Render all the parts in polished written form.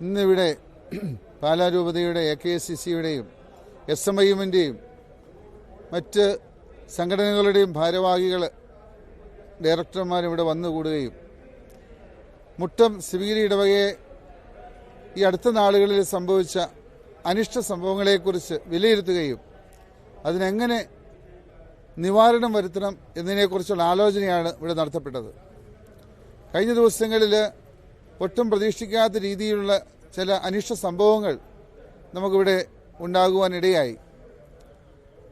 ഇന്നിവിടെ പാലാരൂപതയുടെ AKCCയുടെയും SMIM-ൻ്റെയും മറ്റ് സംഘടനകളുടെയും ഭാരവാഹികൾ ഡയറക്ടർമാരും ഇവിടെ വന്നുകൂടുകയും മുട്ടം സിവിഗിരി ഇടവകയെ ഈ അടുത്ത നാളുകളിൽ സംഭവിച്ച അനിഷ്ട സംഭവങ്ങളെക്കുറിച്ച് വിലയിരുത്തുകയും അതിനെങ്ങനെ നിവാരണം വരുത്തണം എന്നതിനെക്കുറിച്ചുള്ള ആലോചനയാണ് ഇവിടെ നടത്തപ്പെട്ടത്. കഴിഞ്ഞ ദിവസങ്ങളിൽ ഒട്ടും പ്രതീക്ഷിക്കാത്ത രീതിയിലുള്ള ചില അനിഷ്ട സംഭവങ്ങൾ നമുക്കിവിടെ ഉണ്ടാകുവാനിടയായി.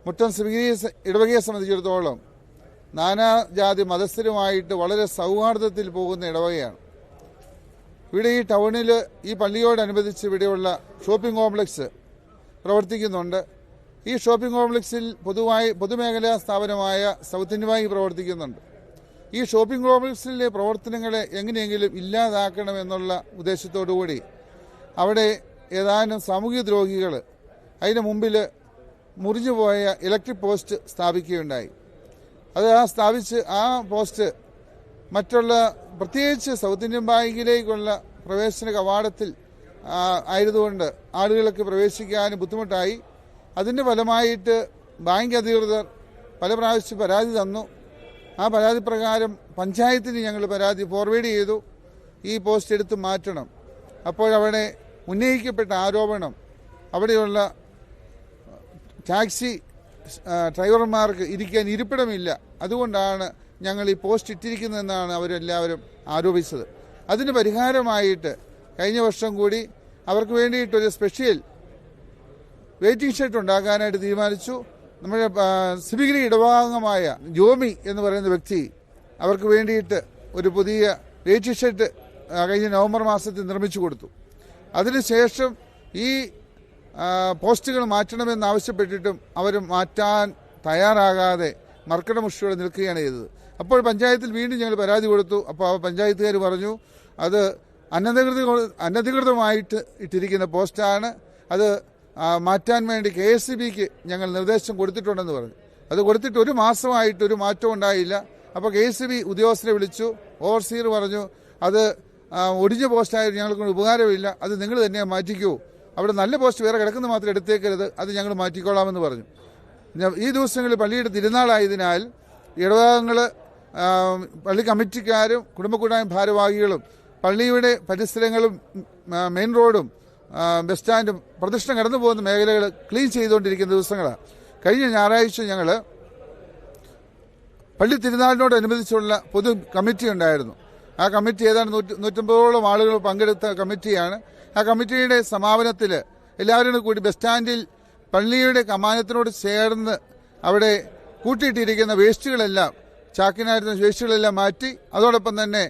മുട്ടം സിവിഗിരി ഇടവകയെ സംബന്ധിച്ചിടത്തോളം നാനാജാതി മതസ്ഥരുമായിട്ട് വളരെ സൗഹാർദ്ദത്തിൽ പോകുന്ന ഇടവകയാണ്. ഇവിടെ ഈ ടൗണിൽ ഈ പള്ളിയോടനുബന്ധിച്ച് ഇവിടെയുള്ള ഷോപ്പിംഗ് കോംപ്ലക്സ് പ്രവർത്തിക്കുന്നുണ്ട്. ഈ ഷോപ്പിംഗ് കോംപ്ലക്സിൽ പൊതുമേഖലാ സ്ഥാപനമായ സൗത്ത് ഇന്ത്യൻ ബാങ്ക് പ്രവർത്തിക്കുന്നുണ്ട്. ഈ ഷോപ്പിംഗ് കോംപ്ലക്സിലെ പ്രവർത്തനങ്ങളെ എങ്ങനെയെങ്കിലും ഇല്ലാതാക്കണമെന്നുള്ള ഉദ്ദേശത്തോടുകൂടി അവിടെ ഏതാനും സാമൂഹ്യ ദ്രോഹികൾ അതിന് മുമ്പിൽ മുറിഞ്ഞുപോയ ഇലക്ട്രിക് പോസ്റ്റ് സ്ഥാപിക്കുകയുണ്ടായി. അത് ആ പോസ്റ്റ് മറ്റുള്ള പ്രത്യേകിച്ച് സൗത്ത് ഇന്ത്യൻ ബാങ്കിലേക്കുള്ള പ്രവേശന കവാടത്തിൽ ആയതുകൊണ്ട് ആളുകൾക്ക് പ്രവേശിക്കാൻ ബുദ്ധിമുട്ടായി. അതിൻ്റെ ഫലമായിട്ട് ബാങ്ക് അധികൃതർ പല പ്രാവശ്യം പരാതി തന്നു. ആ പരാതി പ്രകാരം പഞ്ചായത്തിന് ഞങ്ങൾ പരാതി ഫോർവേഡ് ചെയ്തു, ഈ പോസ്റ്റ് എടുത്ത് മാറ്റണം. അപ്പോഴവിടെ ഉന്നയിക്കപ്പെട്ട ആരോപണം അവിടെയുള്ള ടാക്സി ഡ്രൈവർമാർക്ക് ഇരിക്കാൻ ഇരിപ്പിടമില്ല, അതുകൊണ്ടാണ് ഞങ്ങൾ ഈ പോസ്റ്റ് ഇട്ടിരിക്കുന്നതെന്നാണ് അവരെല്ലാവരും ആരോപിച്ചത്. അതിന് പരിഹാരമായിട്ട് കഴിഞ്ഞ വർഷം കൂടി അവർക്ക് വേണ്ടിയിട്ടൊരു സ്പെഷ്യൽ വെയിറ്റിംഗ് ഷെഡ് ഉണ്ടാക്കാനായിട്ട് തീരുമാനിച്ചു. നമ്മുടെ സിവിഗിരി ഇടവാംഗമായ ജോമി എന്ന് പറയുന്ന വ്യക്തി അവർക്ക് വേണ്ടിയിട്ട് ഒരു പുതിയ വെയിറ്റിംഗ് ഷെഡ് കഴിഞ്ഞ നവംബർ മാസത്തിൽ നിർമ്മിച്ചു കൊടുത്തു. അതിനുശേഷം ഈ പോസ്റ്റുകൾ മാറ്റണമെന്നാവശ്യപ്പെട്ടിട്ടും അവർ മാറ്റാൻ തയ്യാറാകാതെ മർക്കടമുഷ്ടിയോടെ നിൽക്കുകയാണ് ചെയ്തത്. അപ്പോൾ പഞ്ചായത്തിൽ വീണ്ടും ഞങ്ങൾ പരാതി കൊടുത്തു. അപ്പോൾ പഞ്ചായത്തുകാർ പറഞ്ഞു അത് അനധികൃതമായിട്ട് ഇട്ടിരിക്കുന്ന പോസ്റ്റാണ്, അത് മാറ്റാൻ വേണ്ടി KSCBക്ക് ഞങ്ങൾ നിർദ്ദേശം കൊടുത്തിട്ടുണ്ടെന്ന് പറഞ്ഞു. അത് കൊടുത്തിട്ട് ഒരു മാസമായിട്ട് ഒരു മാറ്റവും ഉണ്ടായില്ല. അപ്പോൾ KSCB ഉദ്യോഗസ്ഥരെ വിളിച്ചു. ഓവർസീർ പറഞ്ഞു അത് ഒടിഞ്ഞ പോസ്റ്റായിട്ട് ഞങ്ങൾക്ക് ഉപകാരമില്ല, അത് നിങ്ങൾ തന്നെ മാറ്റിക്കൂ, അവിടെ നല്ല പോസ്റ്റ് വേറെ കിടക്കുന്ന മാത്രം എടുത്തേക്കരുത്, അത് ഞങ്ങൾ മാറ്റിക്കോളാമെന്ന് പറഞ്ഞു. ഈ ദിവസങ്ങളിൽ പള്ളിയുടെ തിരുനാളായതിനാൽ ഇടവകങ്ങൾ, പള്ളി കമ്മിറ്റിക്കാരും കുടുംബക്കൂട്ടായ്മ ഭാരവാഹികളും പള്ളിയുടെ പരിസരങ്ങളും മെയിൻ റോഡും ബസ് സ്റ്റാൻഡും പ്രദക്ഷിണം കടന്നു പോകുന്ന മേഖലകൾ ക്ലീൻ ചെയ്തുകൊണ്ടിരിക്കുന്ന ദിവസങ്ങളാണ്. കഴിഞ്ഞ ഞായറാഴ്ച ഞങ്ങൾ പള്ളി തിരുനാളിനോടനുബന്ധിച്ചുള്ള പൊതു കമ്മിറ്റി ഉണ്ടായിരുന്നു. ആ കമ്മിറ്റി ഏതാണ്ട് 150ഓളം ആളുകൾ പങ്കെടുത്ത കമ്മിറ്റിയാണ്. ആ കമ്മിറ്റിയുടെ സമാപനത്തിൽ എല്ലാവരും കൂടി ബസ് സ്റ്റാൻഡിൽ പള്ളിയുടെ കമാനത്തിനോട് ചേർന്ന് അവിടെ കൂട്ടിയിട്ടിരിക്കുന്ന വേസ്റ്റുകളെല്ലാം, ചാക്കിനായിരുന്ന വേസ്റ്റുകളെല്ലാം മാറ്റി, അതോടൊപ്പം തന്നെ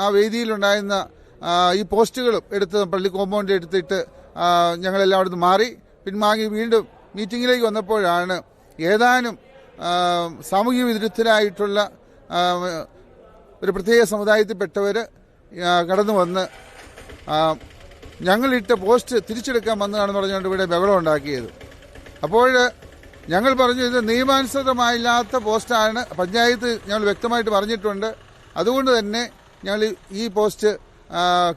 ആ വേദിയിലുണ്ടായിരുന്ന ഈ പോസ്റ്റുകളും എടുത്ത് പള്ളി കോമ്പൗണ്ടിൽ എടുത്തിട്ട് ഞങ്ങളെല്ലാം അവിടുന്ന് മാറി പിൻവാങ്ങി വീണ്ടും മീറ്റിങ്ങിലേക്ക് വന്നപ്പോഴാണ് ഏതാനും സാമൂഹ്യ വിരുദ്ധരായിട്ടുള്ള ഒരു പ്രത്യേക സമുദായത്തിൽപ്പെട്ടവർ കടന്നു വന്ന് ഞങ്ങളിട്ട പോസ്റ്റ് തിരിച്ചെടുക്കാൻ വന്നതാണെന്ന് പറഞ്ഞുകൊണ്ട് ഇവിടെ ബഹളം ഉണ്ടാക്കിയത്. അപ്പോൾ ഞങ്ങൾ പറഞ്ഞു ഇത് നിയമാനുസൃതമായില്ലാത്ത പോസ്റ്റാണ്, പഞ്ചായത്ത് ഞങ്ങൾ വ്യക്തമായിട്ട് പറഞ്ഞിട്ടുണ്ട്. അതുകൊണ്ട് തന്നെ ഞങ്ങൾ ഈ പോസ്റ്റ്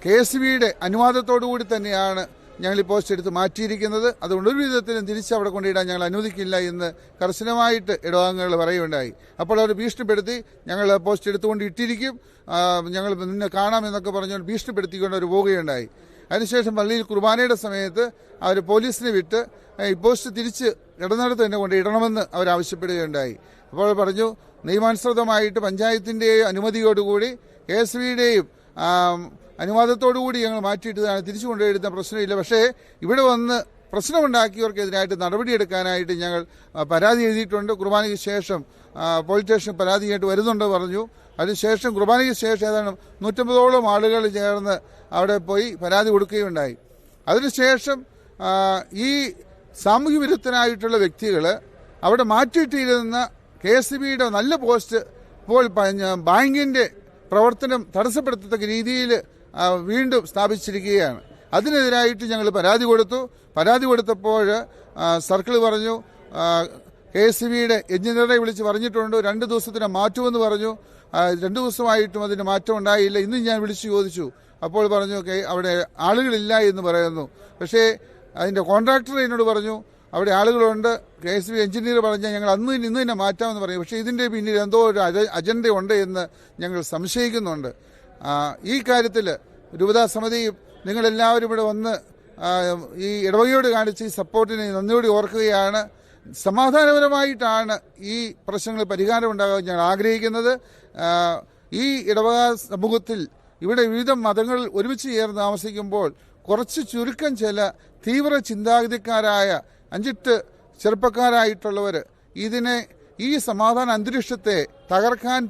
KSCBയുടെ അനുവാദത്തോടു കൂടി തന്നെയാണ് ഞങ്ങൾ ഈ പോസ്റ്റ് എടുത്ത് മാറ്റിയിരിക്കുന്നത്. അതുകൊണ്ട് ഒരു വിധത്തിലും തിരിച്ചവിടെ കൊണ്ടിടാൻ ഞങ്ങൾ അനുവദിക്കില്ല എന്ന് കർശനമായിട്ട് ഇടവാംഗങ്ങൾ പറയുകയുണ്ടായി. അപ്പോൾ അവർ ഭീഷണിപ്പെടുത്തി ഞങ്ങൾ പോസ്റ്റ് എടുത്തുകൊണ്ട് ഇട്ടിരിക്കും, ഞങ്ങൾ നിന്നെ കാണാമെന്നൊക്കെ പറഞ്ഞുകൊണ്ട് ഭീഷണിപ്പെടുത്തിക്കൊണ്ട് അവർ പോവുകയുണ്ടായി. അതിനുശേഷം പള്ളിയിൽ കുർബാനയുടെ സമയത്ത് അവർ പോലീസിനെ വിട്ട് ഈ പോസ്റ്റ് തിരിച്ച് ഇടനിലത്ത് തന്നെ കൊണ്ട് ഇടണമെന്ന് അവരാവശ്യപ്പെടുകയുണ്ടായി. അപ്പോൾ പറഞ്ഞു നിയമാനുസൃതമായിട്ട് പഞ്ചായത്തിൻ്റെ അനുമതിയോടുകൂടി KSCBയുടെയും അനുവാദത്തോടുകൂടി ഞങ്ങൾ മാറ്റിയിട്ടതാണ്, തിരിച്ചു കൊണ്ടുവരുന്ന പ്രശ്നമില്ല. പക്ഷേ ഇവിടെ വന്ന് പ്രശ്നമുണ്ടാക്കിയവർക്കെതിരായിട്ട് നടപടിയെടുക്കാനായിട്ട് ഞങ്ങൾ പരാതി എഴുതിയിട്ടുണ്ട്. കുർബാനയ്ക്ക് ശേഷം പോലീസ് സ്റ്റേഷൻ പരാതിയായിട്ട് വരുന്നുണ്ട് പറഞ്ഞു. അതിനുശേഷം കുർബാനയ്ക്ക് ശേഷം ഏതാണ്ട് 150ഓളം ആളുകൾ ചേർന്ന് അവിടെ പോയി പരാതി കൊടുക്കുകയുണ്ടായി. അതിനുശേഷം ഈ സാമൂഹ്യ വിരുദ്ധനായിട്ടുള്ള വ്യക്തികൾ അവിടെ മാറ്റിയിട്ടിരുന്ന KSCBയുടെ നല്ല പോസ്റ്റ് ഇപ്പോൾ ബാങ്കിന്റെ പ്രവർത്തനം തടസ്സപ്പെടുത്തത്തക്ക രീതിയിൽ വീണ്ടും സ്ഥാപിച്ചിരിക്കുകയാണ്. അതിനെതിരായിട്ട് ഞങ്ങൾ പരാതി കൊടുത്തു. പരാതി കൊടുത്തപ്പോൾ സർക്കിൾ പറഞ്ഞു KSCBയുടെ എഞ്ചിനീയറെ വിളിച്ച് പറഞ്ഞിട്ടുണ്ട് 2 ദിവസത്തിന് മാറ്റുമെന്ന് പറഞ്ഞു. 2 ദിവസമായിട്ടും അതിന് മാറ്റം ഉണ്ടായില്ല. ഇന്നും ഞാൻ വിളിച്ചു ചോദിച്ചു അപ്പോൾ പറഞ്ഞു അവിടെ ആളുകളില്ല എന്ന് പറയുന്നു. പക്ഷേ അതിൻ്റെ കോൺട്രാക്ടർ എന്നോട് പറഞ്ഞു അവിടെ ആളുകളുണ്ട്. KSB എഞ്ചിനീയർ പറഞ്ഞാൽ ഞങ്ങൾ ഇന്ന് തന്നെ മാറ്റാമെന്ന് പറയും. പക്ഷേ ഇതിൻ്റെ പിന്നിൽ എന്തോ ഒരു അജണ്ട ഉണ്ട് എന്ന് ഞങ്ങൾ സംശയിക്കുന്നുണ്ട്. ഈ കാര്യത്തിൽ രൂപതാ സമിതി നിങ്ങളെല്ലാവരും ഇവിടെ വന്ന് ഈ ഇടവകയോട് കാണിച്ച് ഈ സപ്പോർട്ടിനെ നന്ദിയോടെ ഓർക്കുകയാണ്. സമാധാനപരമായിട്ടാണ് ഈ പ്രശ്നങ്ങൾ പരിഹാരം ഉണ്ടാകാൻ ഞാൻ ആഗ്രഹിക്കുന്നത്. ഈ ഇടവക സമൂഹത്തിൽ ഇവിടെ വിവിധ മതങ്ങൾ ഒരുമിച്ച് ചേർന്ന് താമസിക്കുമ്പോൾ കുറച്ച് ചുരുക്കം ചില തീവ്ര ചിന്താഗതിക്കാരായ 5-8 ചെറുപ്പക്കാരായിട്ടുള്ളവർ ഈ സമാധാന അന്തരീക്ഷത്തെ തകർക്കാൻ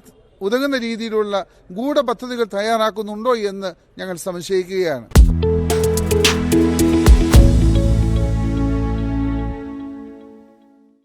ഉതകുന്ന രീതിയിലുള്ള ഗൂഢപദ്ധതികൾ തയ്യാറാക്കുന്നുണ്ടോ എന്ന് ഞങ്ങൾ സംശയിക്കുകയാണ്.